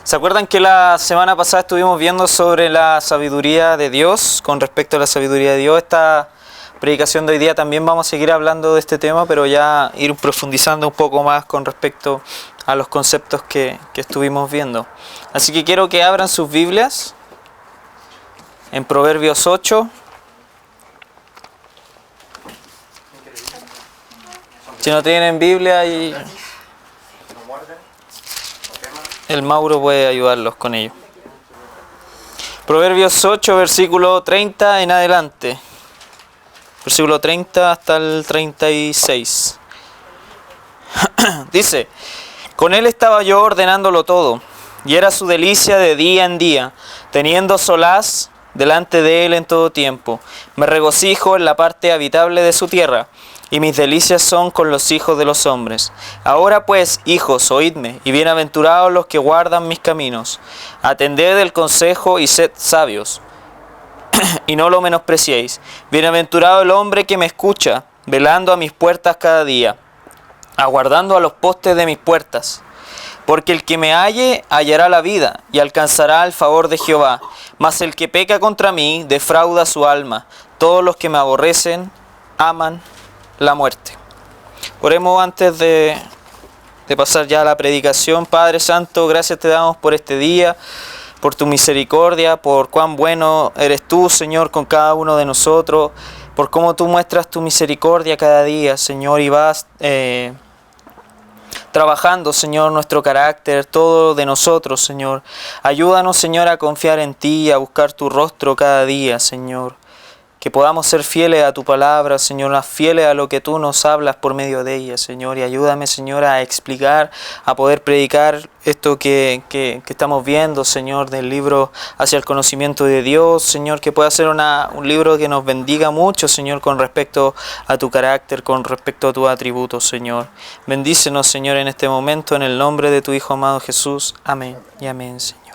¿Se acuerdan que la semana pasada estuvimos viendo sobre la sabiduría de Dios? Con respecto a la sabiduría de Dios, esta predicación de hoy día también vamos a seguir hablando de este tema, pero ya ir profundizando un poco más con respecto a los conceptos que estuvimos viendo. Así que quiero que abran sus Biblias en Proverbios 8. Si no tienen Biblia, y el Mauro puede ayudarlos con ello. Proverbios 8, versículo 30 en adelante. Versículo 30 hasta el 36. Dice: con él estaba yo ordenándolo todo, y era su delicia de día en día, teniendo solaz delante de él en todo tiempo. Me regocijo en la parte habitable de su tierra, y mis delicias son con los hijos de los hombres. Ahora pues, hijos, oídme, y bienaventurados los que guardan mis caminos. Atended el consejo y sed sabios, y no lo menospreciéis. Bienaventurado el hombre que me escucha, velando a mis puertas cada día, aguardando a los postes de mis puertas. Porque el que me halle hallará la vida, y alcanzará el favor de Jehová. Mas el que peca contra mí defrauda su alma. Todos los que me aborrecen aman la muerte. Oremos antes de pasar ya a la predicación. Padre Santo, gracias te damos por este día, por tu misericordia, por cuán bueno eres tú, Señor, con cada uno de nosotros, por cómo tú muestras tu misericordia cada día, Señor, y vas trabajando, Señor, nuestro carácter, todo de nosotros, Señor. Ayúdanos, Señor, a confiar en ti, a buscar tu rostro cada día, Señor. Que podamos ser fieles a tu palabra, Señor, fieles a lo que tú nos hablas por medio de ella, Señor. Y ayúdame, Señor, a explicar, a poder predicar esto que estamos viendo, Señor, del libro hacia el conocimiento de Dios, Señor. Que pueda ser un libro que nos bendiga mucho, Señor, con respecto a tu carácter, con respecto a tus atributos, Señor. Bendícenos, Señor, en este momento, en el nombre de tu Hijo amado Jesús. Amén y amén, Señor.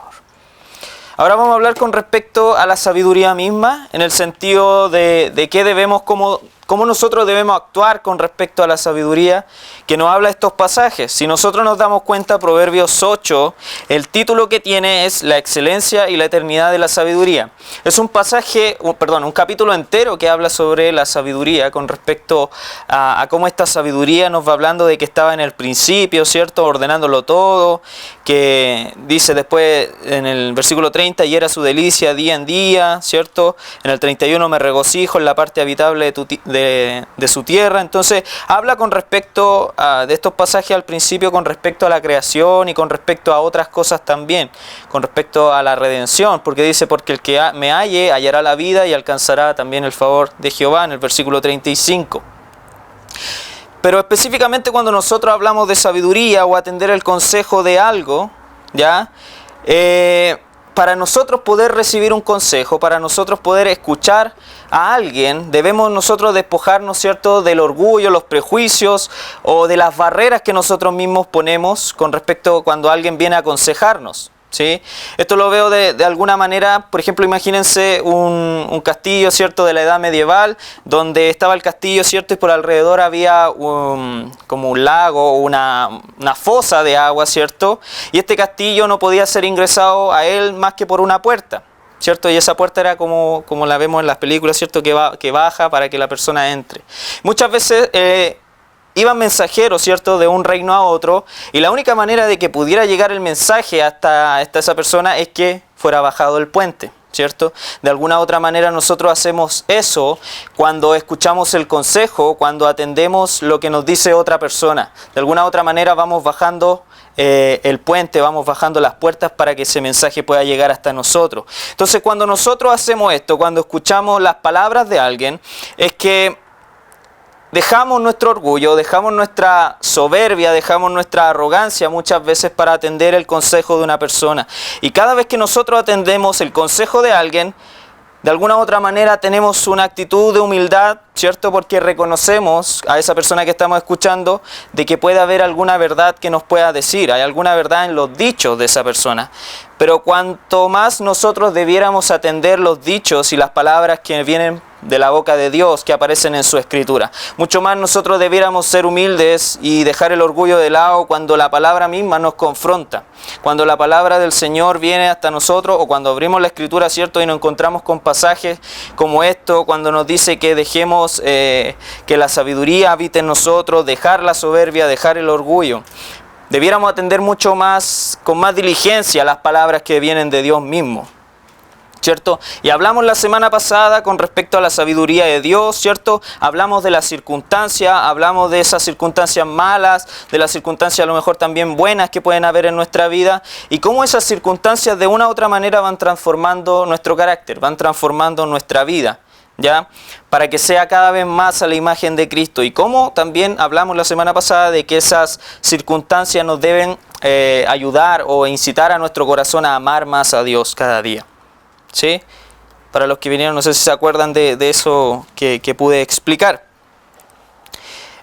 Ahora vamos a hablar con respecto a la sabiduría misma, en el sentido de qué debemos, cómo nosotros debemos actuar con respecto a la sabiduría que nos habla estos pasajes. Si nosotros nos damos cuenta, Proverbios 8, el título que tiene es La excelencia y la eternidad de la sabiduría. Es un capítulo entero que habla sobre la sabiduría con respecto a cómo esta sabiduría nos va hablando de que estaba en el principio, ¿cierto? Ordenándolo todo, que dice después en el versículo 30, y era su delicia día en día, ¿cierto? En el 31, me regocijo en la parte habitable de su tierra. Entonces habla con respecto de estos pasajes al principio con respecto a la creación y con respecto a otras cosas también, con respecto a la redención, porque dice: porque el que me halle hallará la vida y alcanzará también el favor de Jehová, en el versículo 35. Pero específicamente cuando nosotros hablamos de sabiduría o atender el consejo de algo, ¿ya? Para nosotros poder recibir un consejo, para nosotros poder escuchar a alguien, debemos nosotros despojarnos, ¿cierto?, del orgullo, los prejuicios o de las barreras que nosotros mismos ponemos con respecto a cuando alguien viene a aconsejarnos, ¿sí? Esto lo veo de alguna manera. Por ejemplo, imagínense un castillo, ¿cierto?, de la edad medieval, donde estaba el castillo, ¿cierto?, y por alrededor había como un lago, una fosa de agua, ¿cierto?, y este castillo no podía ser ingresado a él más que por una puerta, ¿cierto? Y esa puerta era como la vemos en las películas, ¿cierto?, que baja para que la persona entre. Muchas veces iban mensajeros, ¿cierto?, de un reino a otro, y la única manera de que pudiera llegar el mensaje hasta esa persona es que fuera bajado el puente, ¿cierto? De alguna otra manera nosotros hacemos eso cuando escuchamos el consejo, cuando atendemos lo que nos dice otra persona. De alguna otra manera vamos bajando el puente, vamos bajando las puertas para que ese mensaje pueda llegar hasta nosotros. Entonces, cuando nosotros hacemos esto, cuando escuchamos las palabras de alguien, es que dejamos nuestro orgullo, dejamos nuestra soberbia, dejamos nuestra arrogancia muchas veces para atender el consejo de una persona. Y cada vez que nosotros atendemos el consejo de alguien, de alguna u otra manera tenemos una actitud de humildad, ¿cierto? Porque reconocemos a esa persona que estamos escuchando de que puede haber alguna verdad que nos pueda decir, hay alguna verdad en los dichos de esa persona. Pero cuanto más nosotros debiéramos atender los dichos y las palabras que vienen de la boca de Dios que aparecen en su Escritura. Mucho más nosotros debiéramos ser humildes y dejar el orgullo de lado cuando la palabra misma nos confronta. Cuando la palabra del Señor viene hasta nosotros, o cuando abrimos la Escritura, ¿cierto? Y nos encontramos con pasajes como esto, cuando nos dice que dejemos que la sabiduría habite en nosotros, dejar la soberbia, dejar el orgullo. Debiéramos atender mucho más, con más diligencia, las palabras que vienen de Dios mismo, ¿cierto? Y hablamos la semana pasada con respecto a la sabiduría de Dios, ¿cierto? Hablamos de las circunstancias, hablamos de esas circunstancias malas, de las circunstancias a lo mejor también buenas que pueden haber en nuestra vida, y cómo esas circunstancias de una u otra manera van transformando nuestro carácter, van transformando nuestra vida, ¿ya? Para que sea cada vez más a la imagen de Cristo. Y cómo también hablamos la semana pasada de que esas circunstancias nos deben ayudar o incitar a nuestro corazón a amar más a Dios cada día. ¿Sí? Para los que vinieron, no sé si se acuerdan de eso que pude explicar.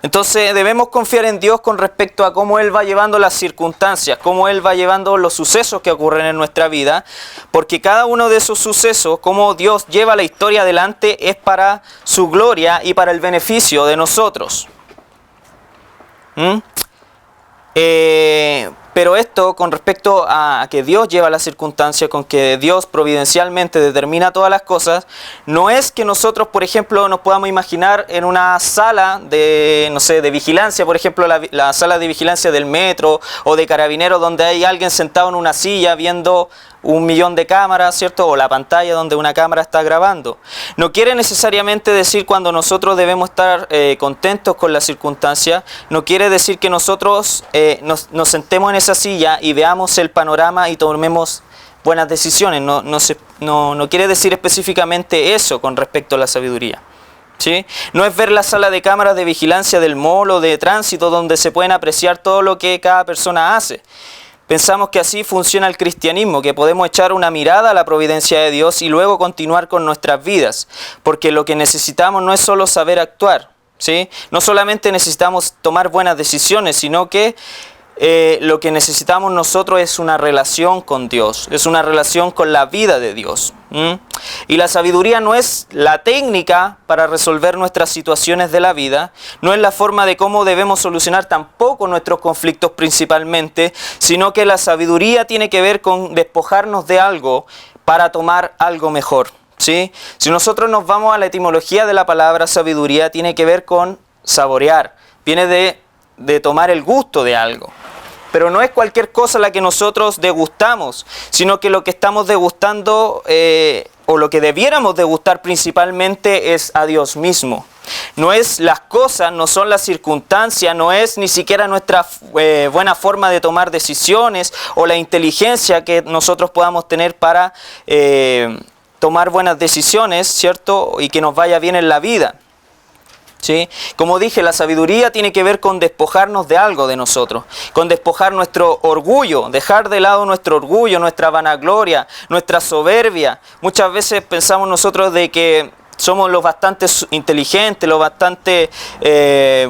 Entonces debemos confiar en Dios con respecto a cómo Él va llevando las circunstancias, cómo Él va llevando los sucesos que ocurren en nuestra vida, porque cada uno de esos sucesos, cómo Dios lleva la historia adelante, es para su gloria y para el beneficio de nosotros. Pero esto con respecto a que Dios lleva las circunstancias, con que Dios providencialmente determina todas las cosas, no es que nosotros, por ejemplo, nos podamos imaginar en una sala de, no sé, de vigilancia, por ejemplo, la sala de vigilancia del metro o de carabineros, donde hay alguien sentado en una silla viendo 1.000.000 de cámaras, ¿cierto? O la pantalla donde una cámara está grabando. No quiere necesariamente decir cuando nosotros debemos estar contentos con las circunstancias, no quiere decir que nosotros nos sentemos en esa silla y veamos el panorama y tomemos buenas decisiones. No quiere decir específicamente eso con respecto a la sabiduría, ¿sí? No es ver la sala de cámaras de vigilancia del mall o de tránsito donde se pueden apreciar todo lo que cada persona hace. Pensamos que así funciona el cristianismo, que podemos echar una mirada a la providencia de Dios y luego continuar con nuestras vidas, porque lo que necesitamos no es solo saber actuar, ¿sí? No solamente necesitamos tomar buenas decisiones, sino que lo que necesitamos nosotros es una relación con Dios, es una relación con la vida de Dios. Y la sabiduría no es la técnica para resolver nuestras situaciones de la vida, no es la forma de cómo debemos solucionar tampoco nuestros conflictos principalmente, sino que la sabiduría tiene que ver con despojarnos de algo para tomar algo mejor, ¿sí? Si nosotros nos vamos a la etimología de la palabra sabiduría, tiene que ver con saborear, viene de tomar el gusto de algo. Pero no es cualquier cosa la que nosotros degustamos, sino que lo que estamos degustando, o lo que debiéramos degustar principalmente, es a Dios mismo. No es las cosas, no son las circunstancias, no es ni siquiera nuestra buena forma de tomar decisiones o la inteligencia que nosotros podamos tener para tomar buenas decisiones, ¿cierto? Y que nos vaya bien en la vida. ¿Sí? Como dije, la sabiduría tiene que ver con despojarnos de algo de nosotros, con despojar nuestro orgullo, dejar de lado nuestro orgullo, nuestra vanagloria, nuestra soberbia. Muchas veces pensamos nosotros de que somos los bastante inteligentes, los bastante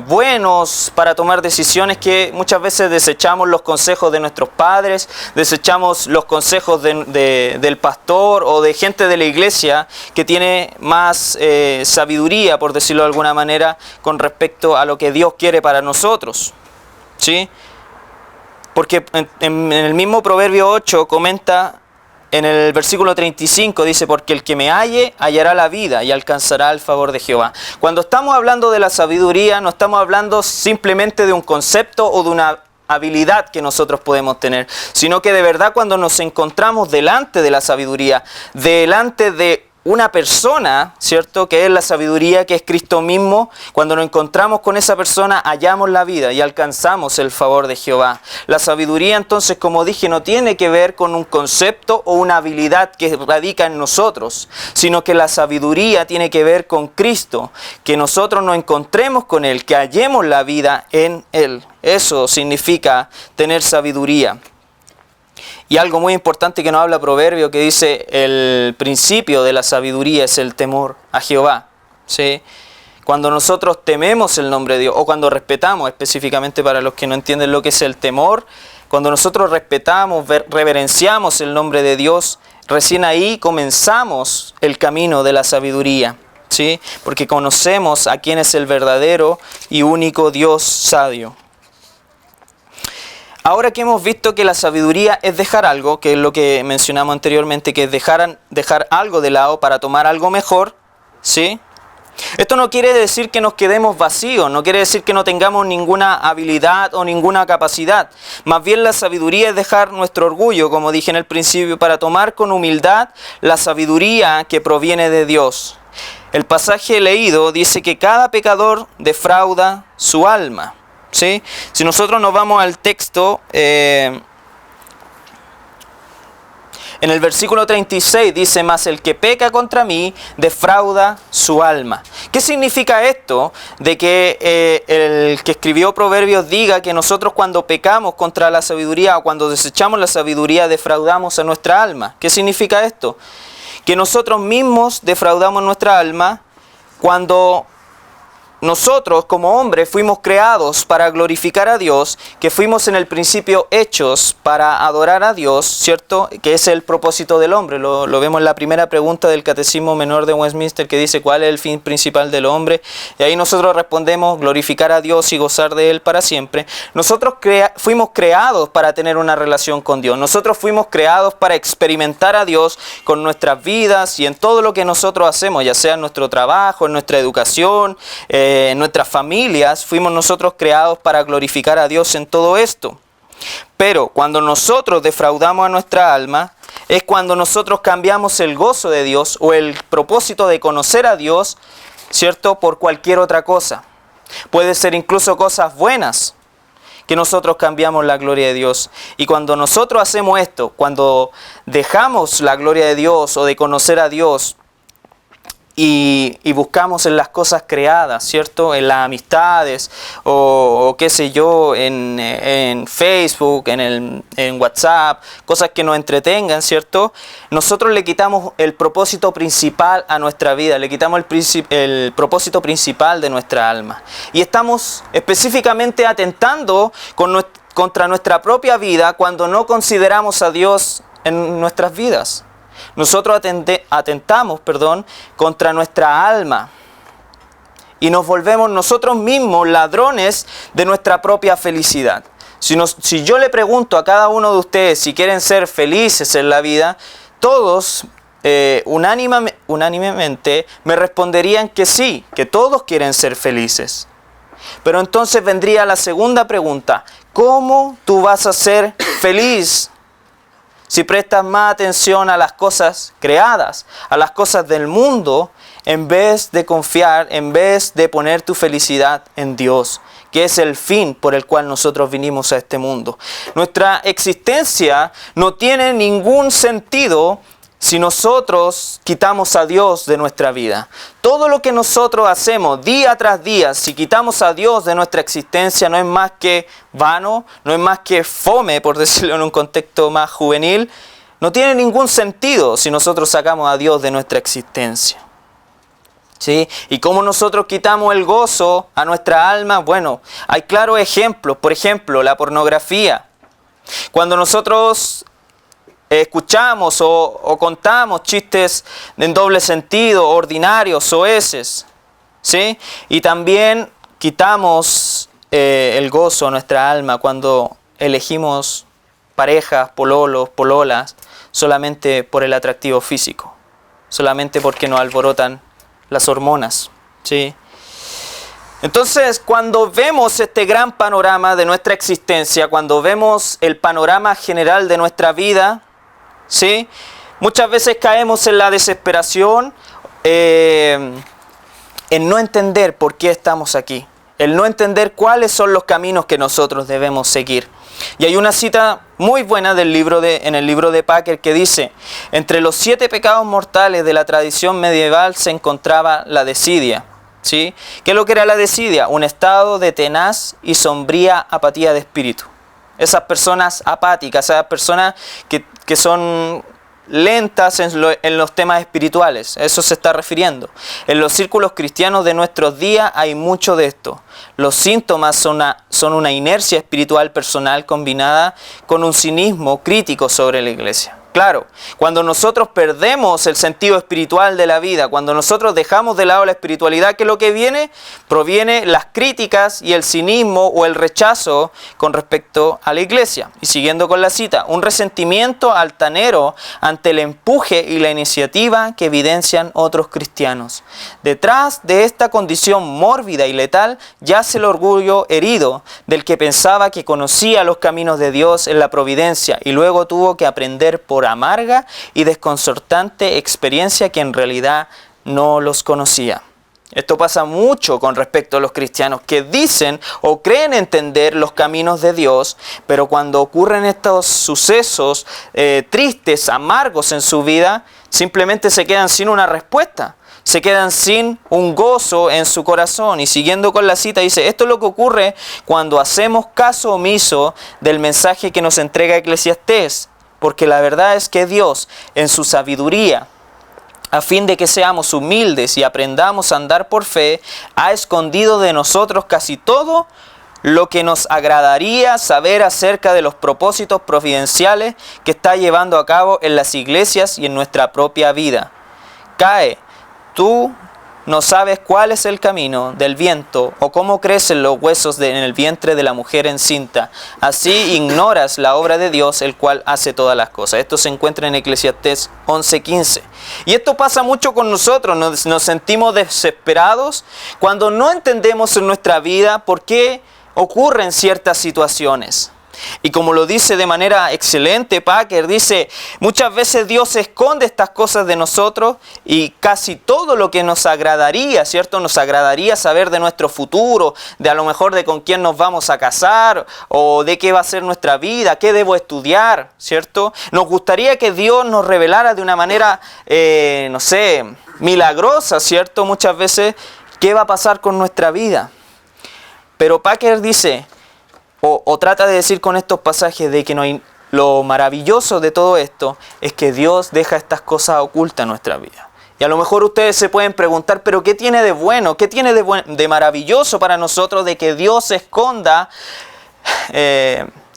buenos para tomar decisiones, que muchas veces desechamos los consejos de nuestros padres, desechamos los consejos del pastor o de gente de la iglesia que tiene más sabiduría, por decirlo de alguna manera, con respecto a lo que Dios quiere para nosotros, ¿sí? Porque en el mismo Proverbio 8 comenta, en el versículo 35 dice: porque el que me halle, hallará la vida y alcanzará el favor de Jehová. Cuando estamos hablando de la sabiduría, no estamos hablando simplemente de un concepto o de una habilidad que nosotros podemos tener, sino que de verdad cuando nos encontramos delante de la sabiduría, delante de una persona, ¿cierto?, que es la sabiduría, que es Cristo mismo, cuando nos encontramos con esa persona, hallamos la vida y alcanzamos el favor de Jehová. La sabiduría, entonces, como dije, no tiene que ver con un concepto o una habilidad que radica en nosotros, sino que la sabiduría tiene que ver con Cristo, que nosotros nos encontremos con Él, que hallemos la vida en Él. Eso significa tener sabiduría. Y algo muy importante que nos habla Proverbio, que dice: el principio de la sabiduría es el temor a Jehová, ¿sí? Cuando nosotros tememos el nombre de Dios, o cuando respetamos, específicamente para los que no entienden lo que es el temor, cuando nosotros respetamos, reverenciamos el nombre de Dios, recién ahí comenzamos el camino de la sabiduría, ¿sí? Porque conocemos a quién es el verdadero y único Dios sabio. Ahora que hemos visto que la sabiduría es dejar algo, que es lo que mencionamos anteriormente, que es dejar algo de lado para tomar algo mejor, ¿sí? Esto no quiere decir que nos quedemos vacíos, no quiere decir que no tengamos ninguna habilidad o ninguna capacidad. Más bien la sabiduría es dejar nuestro orgullo, como dije en el principio, para tomar con humildad la sabiduría que proviene de Dios. El pasaje leído dice que cada pecador defrauda su alma, ¿sí? Si nosotros nos vamos al texto, en el versículo 36 dice: mas el que peca contra mí defrauda su alma. ¿Qué significa esto? De que el que escribió Proverbios diga que nosotros cuando pecamos contra la sabiduría o cuando desechamos la sabiduría defraudamos a nuestra alma. ¿Qué significa esto? Que nosotros mismos defraudamos nuestra alma cuando nosotros como hombres fuimos creados para glorificar a Dios, que fuimos en el principio hechos para adorar a Dios, ¿cierto? Que es el propósito del hombre. Lo vemos en la primera pregunta del Catecismo Menor de Westminster, que dice ¿cuál es el fin principal del hombre? Y ahí nosotros respondemos: glorificar a Dios y gozar de Él para siempre. Nosotros fuimos creados para tener una relación con Dios. Nosotros fuimos creados para experimentar a Dios con nuestras vidas y en todo lo que nosotros hacemos, ya sea en nuestro trabajo, en nuestra educación, en nuestras familias. Fuimos nosotros creados para glorificar a Dios en todo esto. Pero cuando nosotros defraudamos a nuestra alma, es cuando nosotros cambiamos el gozo de Dios o el propósito de conocer a Dios, ¿cierto?, por cualquier otra cosa. Puede ser incluso cosas buenas, que nosotros cambiamos la gloria de Dios. Y cuando nosotros hacemos esto, cuando dejamos la gloria de Dios o de conocer a Dios y buscamos en las cosas creadas, ¿cierto? En las amistades o qué sé yo, en Facebook, en WhatsApp, cosas que nos entretengan, ¿cierto? Nosotros le quitamos el propósito principal a nuestra vida, le quitamos el propósito principal de nuestra alma. Y estamos específicamente atentando contra nuestra propia vida cuando no consideramos a Dios en nuestras vidas. Nosotros atentamos contra nuestra alma y nos volvemos nosotros mismos ladrones de nuestra propia felicidad. Si yo le pregunto a cada uno de ustedes si quieren ser felices en la vida, todos unánimemente me responderían que sí, que todos quieren ser felices. Pero entonces vendría la segunda pregunta: ¿cómo tú vas a ser feliz si prestas más atención a las cosas creadas, a las cosas del mundo, en vez de confiar, en vez de poner tu felicidad en Dios, que es el fin por el cual nosotros vinimos a este mundo? Nuestra existencia no tiene ningún sentido si nosotros quitamos a Dios de nuestra vida. Todo lo que nosotros hacemos día tras día, si quitamos a Dios de nuestra existencia, no es más que vano, no es más que fome, por decirlo en un contexto más juvenil. No tiene ningún sentido si nosotros sacamos a Dios de nuestra existencia, ¿sí? Y cómo nosotros quitamos el gozo a nuestra alma. Bueno, hay claros ejemplos. Por ejemplo, la pornografía. Cuando nosotros escuchamos o contamos chistes en doble sentido, ordinarios, soeces, ¿sí? Y también quitamos el gozo a nuestra alma cuando elegimos parejas, pololos, pololas, solamente por el atractivo físico, solamente porque nos alborotan las hormonas, ¿sí? Entonces, cuando vemos este gran panorama de nuestra existencia, cuando vemos el panorama general de nuestra vida, ¿sí?, muchas veces caemos en la desesperación, en no entender por qué estamos aquí, el no entender cuáles son los caminos que nosotros debemos seguir. Y hay una cita muy buena en el libro de Packer que dice: entre los 7 pecados mortales de la tradición medieval se encontraba la desidia, ¿sí? ¿Qué es lo que era la desidia? Un estado de tenaz y sombría apatía de espíritu. Esas personas apáticas, esas personas que son lentas en los temas espirituales, a eso se está refiriendo. En los círculos cristianos de nuestros días hay mucho de esto. Los síntomas son una inercia espiritual personal combinada con un cinismo crítico sobre la iglesia. Claro, cuando nosotros perdemos el sentido espiritual de la vida, cuando nosotros dejamos de lado la espiritualidad, ¿qué es lo que viene? Proviene las críticas y el cinismo o el rechazo con respecto a la iglesia. Y siguiendo con la cita, un resentimiento altanero ante el empuje y la iniciativa que evidencian otros cristianos. Detrás de esta condición mórbida y letal yace el orgullo herido del que pensaba que conocía los caminos de Dios en la providencia y luego tuvo que aprender por amarga y desconcertante experiencia que en realidad no los conocía. Esto pasa mucho con respecto a los cristianos que dicen o creen entender los caminos de Dios, pero cuando ocurren estos sucesos tristes, amargos en su vida, simplemente se quedan sin una respuesta. Se quedan sin un gozo en su corazón. Y siguiendo con la cita dice, esto es lo que ocurre cuando hacemos caso omiso del mensaje que nos entrega Eclesiastés. Porque la verdad es que Dios, en su sabiduría, a fin de que seamos humildes y aprendamos a andar por fe, ha escondido de nosotros casi todo lo que nos agradaría saber acerca de los propósitos providenciales que está llevando a cabo en las iglesias y en nuestra propia vida. Cae, tú no sabes cuál es el camino del viento o cómo crecen los huesos en el vientre de la mujer encinta. Así ignoras la obra de Dios, el cual hace todas las cosas. Esto se encuentra en Eclesiastés 11:15. Y esto pasa mucho con nosotros. Nos sentimos desesperados cuando no entendemos en nuestra vida por qué ocurren ciertas situaciones. Y como lo dice de manera excelente Packer, dice, muchas veces Dios esconde estas cosas de nosotros y casi todo lo que nos agradaría, ¿cierto? Nos agradaría saber de nuestro futuro, de a lo mejor de con quién nos vamos a casar o de qué va a ser nuestra vida, qué debo estudiar, ¿cierto? Nos gustaría que Dios nos revelara de una manera, milagrosa, ¿cierto? Muchas veces, qué va a pasar con nuestra vida. Pero Packer dice, o trata de decir con estos pasajes de que no hay, lo maravilloso de todo esto es que Dios deja estas cosas ocultas en nuestra vida. Y a lo mejor ustedes se pueden preguntar, pero ¿qué tiene de bueno? ¿Qué tiene de maravilloso para nosotros de que Dios esconda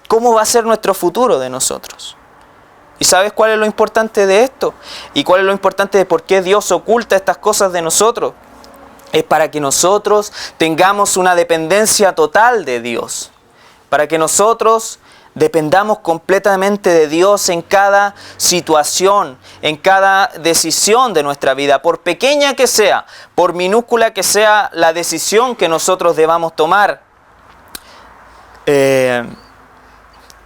cómo va a ser nuestro futuro de nosotros? ¿Y sabes cuál es lo importante de esto? ¿Y cuál es lo importante de por qué Dios oculta estas cosas de nosotros? Es para que nosotros tengamos una dependencia total de Dios. Para que nosotros dependamos completamente de Dios en cada situación, en cada decisión de nuestra vida, por pequeña que sea, por minúscula que sea la decisión que nosotros debamos tomar.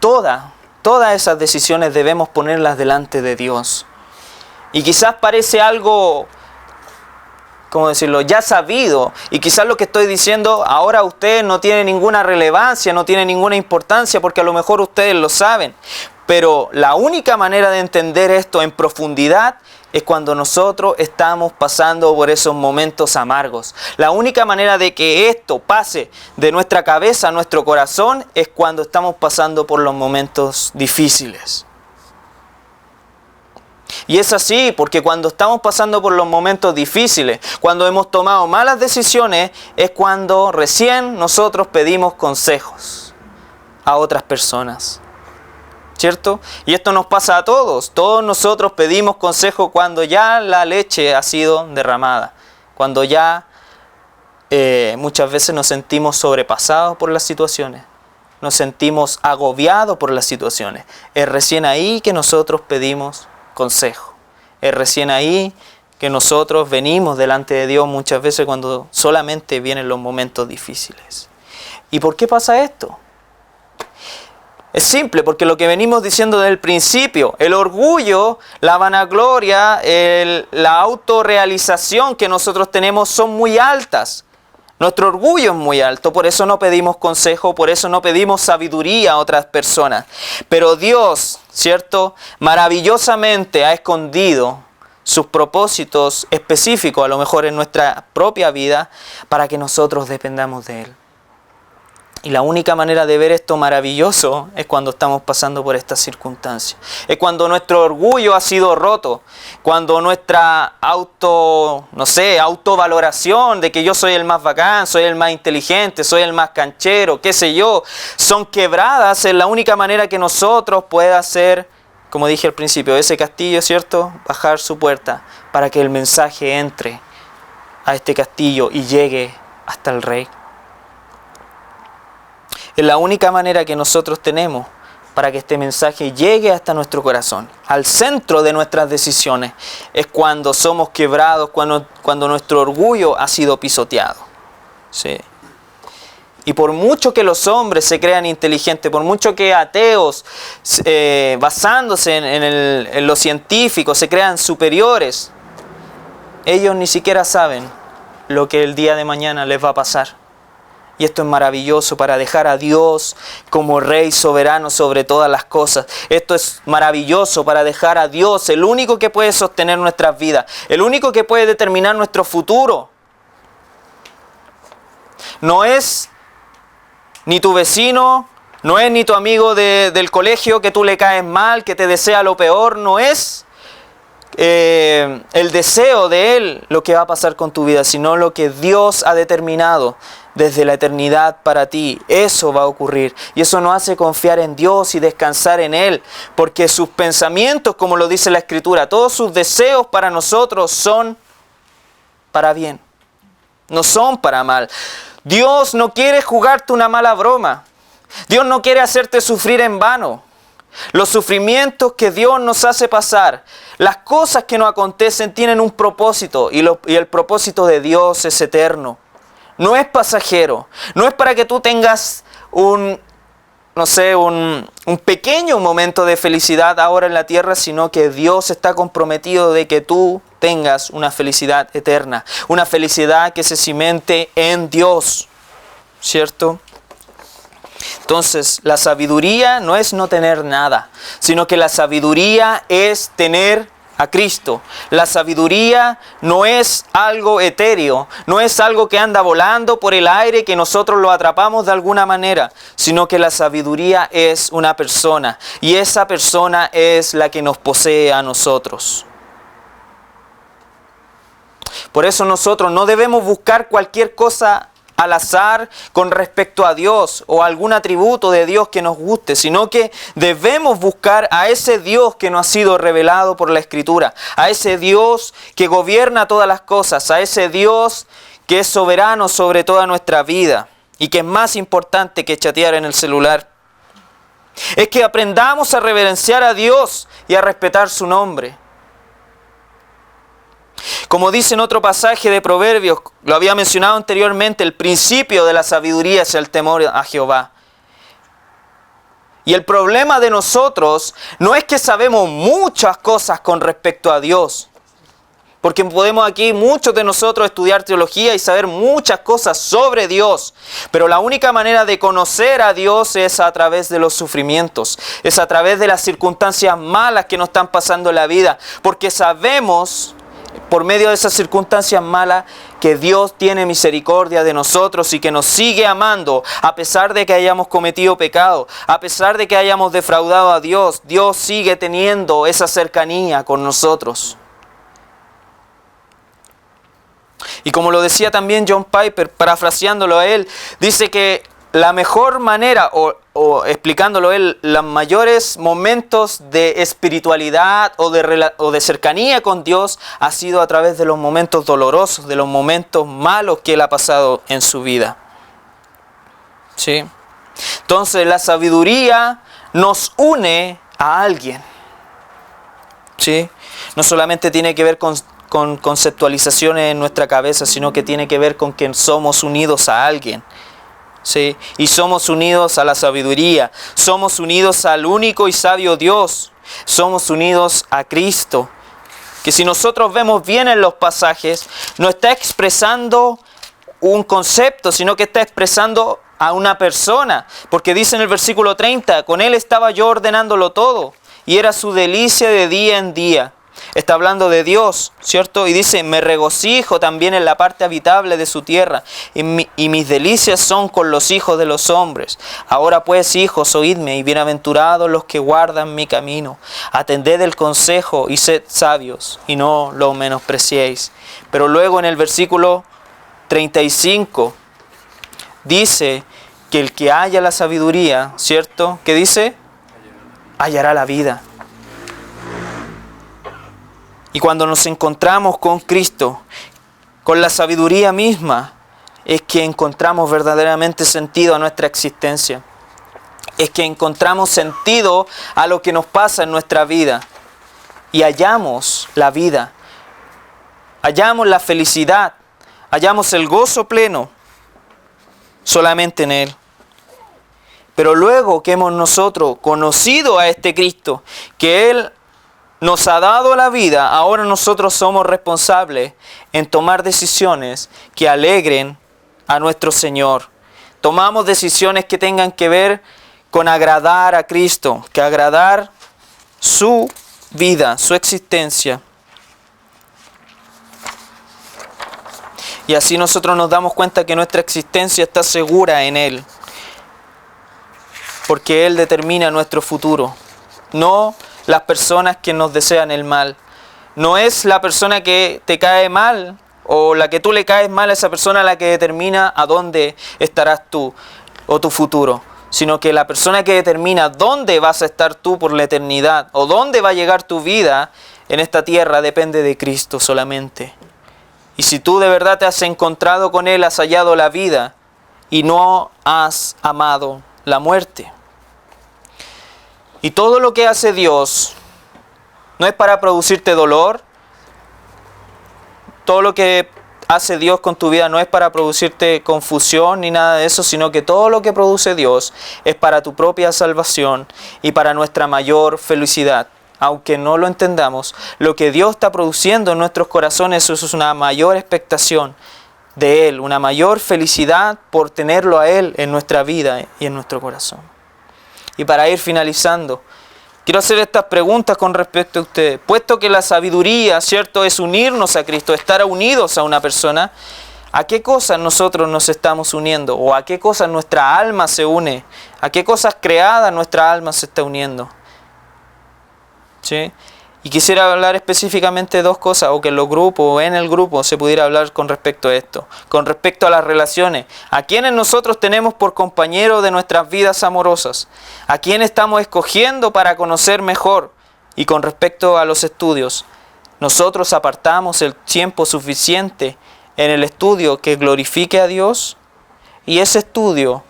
Todas esas decisiones debemos ponerlas delante de Dios. Y quizás parece algo, ¿cómo decirlo?, ya sabido, y quizás lo que estoy diciendo ahora a ustedes no tiene ninguna relevancia, no tiene ninguna importancia, porque a lo mejor ustedes lo saben, pero la única manera de entender esto en profundidad es cuando nosotros estamos pasando por esos momentos amargos. La única manera de que esto pase de nuestra cabeza a nuestro corazón es cuando estamos pasando por los momentos difíciles. Y es así, porque cuando estamos pasando por los momentos difíciles, cuando hemos tomado malas decisiones, es cuando recién nosotros pedimos consejos a otras personas, ¿cierto? Y esto nos pasa a todos. Todos nosotros pedimos consejo cuando ya la leche ha sido derramada, cuando ya muchas veces nos sentimos sobrepasados por las situaciones, nos sentimos agobiados por las situaciones. Es recién ahí que nosotros pedimos consejo. Es recién ahí que nosotros venimos delante de Dios muchas veces cuando solamente vienen los momentos difíciles. ¿Y por qué pasa esto? Es simple, porque lo que venimos diciendo desde el principio, el orgullo, la vanagloria, la autorrealización que nosotros tenemos son muy altas. Nuestro orgullo es muy alto, por eso no pedimos consejo, por eso no pedimos sabiduría a otras personas. Pero Dios, ¿cierto?, maravillosamente ha escondido sus propósitos específicos, a lo mejor en nuestra propia vida, para que nosotros dependamos de Él. Y la única manera de ver esto maravilloso es cuando estamos pasando por estas circunstancias. Es cuando nuestro orgullo ha sido roto, cuando nuestra autovaloración de que yo soy el más bacán, soy el más inteligente, soy el más canchero, qué sé yo, son quebradas. Es la única manera que nosotros podamos ser como dije al principio, ese castillo, ¿cierto? Bajar su puerta para que el mensaje entre a este castillo y llegue hasta el rey. Es la única manera que nosotros tenemos para que este mensaje llegue hasta nuestro corazón, al centro de nuestras decisiones. Es cuando somos quebrados, cuando nuestro orgullo ha sido pisoteado. ¿Sí? Y por mucho que los hombres se crean inteligentes, por mucho que ateos, basándose en lo científico, se crean superiores, ellos ni siquiera saben lo que el día de mañana les va a pasar. Y esto es maravilloso para dejar a Dios como Rey soberano sobre todas las cosas. Esto es maravilloso para dejar a Dios, el único que puede sostener nuestras vidas, el único que puede determinar nuestro futuro. No es ni tu vecino, no es ni tu amigo del colegio que tú le caes mal, que te desea lo peor, no es el deseo de Él lo que va a pasar con tu vida, sino lo que Dios ha determinado desde la eternidad para ti. Eso va a ocurrir. Y eso nos hace confiar en Dios y descansar en Él. Porque sus pensamientos, como lo dice la Escritura, todos sus deseos para nosotros son para bien. No son para mal. Dios no quiere jugarte una mala broma. Dios no quiere hacerte sufrir en vano. Los sufrimientos que Dios nos hace pasar, las cosas que nos acontecen tienen un propósito. Y el propósito de Dios es eterno. No es pasajero, no es para que tú tengas un pequeño momento de felicidad ahora en la tierra, sino que Dios está comprometido de que tú tengas una felicidad eterna, una felicidad que se cimente en Dios, ¿cierto? Entonces, la sabiduría no es no tener nada, sino que la sabiduría es tener a Cristo. La sabiduría no es algo etéreo, no es algo que anda volando por el aire que nosotros lo atrapamos de alguna manera, sino que la sabiduría es una persona y esa persona es la que nos posee a nosotros. Por eso nosotros no debemos buscar cualquier cosa al azar con respecto a Dios o algún atributo de Dios que nos guste, sino que debemos buscar a ese Dios que nos ha sido revelado por la Escritura, a ese Dios que gobierna todas las cosas, a ese Dios que es soberano sobre toda nuestra vida y que es más importante que chatear en el celular. Es que aprendamos a reverenciar a Dios y a respetar su nombre. Como dice en otro pasaje de Proverbios, lo había mencionado anteriormente, el principio de la sabiduría es el temor a Jehová. Y el problema de nosotros no es que sabemos muchas cosas con respecto a Dios. Porque podemos aquí, muchos de nosotros, estudiar teología y saber muchas cosas sobre Dios. Pero la única manera de conocer a Dios es a través de los sufrimientos. Es a través de las circunstancias malas que nos están pasando en la vida. Porque sabemos, por medio de esas circunstancias malas, que Dios tiene misericordia de nosotros y que nos sigue amando a pesar de que hayamos cometido pecado, a pesar de que hayamos defraudado a Dios. Dios sigue teniendo esa cercanía con nosotros. Y como lo decía también John Piper, parafraseándolo a él, dice que la mejor manera, o explicándolo él, los mayores momentos de espiritualidad o de cercanía con Dios ha sido a través de los momentos dolorosos, de los momentos malos que él ha pasado en su vida. ¿Sí? Entonces la sabiduría nos une a alguien. ¿Sí? No solamente tiene que ver con conceptualizaciones en nuestra cabeza, sino que tiene que ver con que somos unidos a alguien. ¿Sí? Y somos unidos a la sabiduría, somos unidos al único y sabio Dios, somos unidos a Cristo, que si nosotros vemos bien en los pasajes, no está expresando un concepto, sino que está expresando a una persona, porque dice en el versículo 30, con él estaba yo ordenándolo todo, y era su delicia de día en día. Está hablando de Dios, ¿cierto? Y dice, me regocijo también en la parte habitable de su tierra, y mis delicias son con los hijos de los hombres. Ahora pues, hijos, oídme, y bienaventurados los que guardan mi camino. Atended el consejo y sed sabios, y no lo menospreciéis. Pero luego en el versículo 35, dice que el que haya la sabiduría, ¿cierto? ¿Qué dice? Hallará la vida. Y cuando nos encontramos con Cristo, con la sabiduría misma, es que encontramos verdaderamente sentido a nuestra existencia. Es que encontramos sentido a lo que nos pasa en nuestra vida. Y hallamos la vida, hallamos la felicidad, hallamos el gozo pleno solamente en Él. Pero luego que hemos nosotros conocido a este Cristo, que Él nos ha dado la vida, ahora nosotros somos responsables en tomar decisiones que alegren a nuestro Señor. Tomamos decisiones que tengan que ver con agradar a Cristo, que agradar su vida, su existencia. Y así nosotros nos damos cuenta que nuestra existencia está segura en Él, porque Él determina nuestro futuro, no las personas que nos desean el mal. No es la persona que te cae mal o la que tú le caes mal a esa persona la que determina a dónde estarás tú o tu futuro, sino que la persona que determina dónde vas a estar tú por la eternidad o dónde va a llegar tu vida en esta tierra depende de Cristo solamente. Y si tú de verdad te has encontrado con Él, has hallado la vida y no has amado la muerte. Y todo lo que hace Dios no es para producirte dolor. Todo lo que hace Dios con tu vida no es para producirte confusión ni nada de eso, sino que todo lo que produce Dios es para tu propia salvación y para nuestra mayor felicidad. Aunque no lo entendamos, lo que Dios está produciendo en nuestros corazones es una mayor expectación de Él, una mayor felicidad por tenerlo a Él en nuestra vida y en nuestro corazón. Y para ir finalizando, quiero hacer estas preguntas con respecto a ustedes. Puesto que la sabiduría, ¿cierto?, es unirnos a Cristo, estar unidos a una persona, ¿a qué cosas nosotros nos estamos uniendo? ¿O a qué cosas nuestra alma se une? ¿A qué cosas creadas nuestra alma se está uniendo? ¿Sí? Y quisiera hablar específicamente de dos cosas, o que en los grupos o en el grupo se pudiera hablar con respecto a esto. Con respecto a las relaciones. ¿A quiénes nosotros tenemos por compañeros de nuestras vidas amorosas? ¿A quién estamos escogiendo para conocer mejor? Y con respecto a los estudios, ¿nosotros apartamos el tiempo suficiente en el estudio que glorifique a Dios? Y ese estudio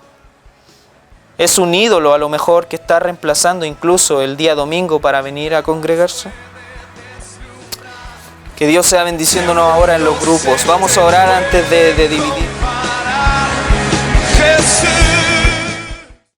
es un ídolo a lo mejor que está reemplazando incluso el día domingo para venir a congregarse. Que Dios sea bendiciéndonos ahora en los grupos. Vamos a orar antes de dividir.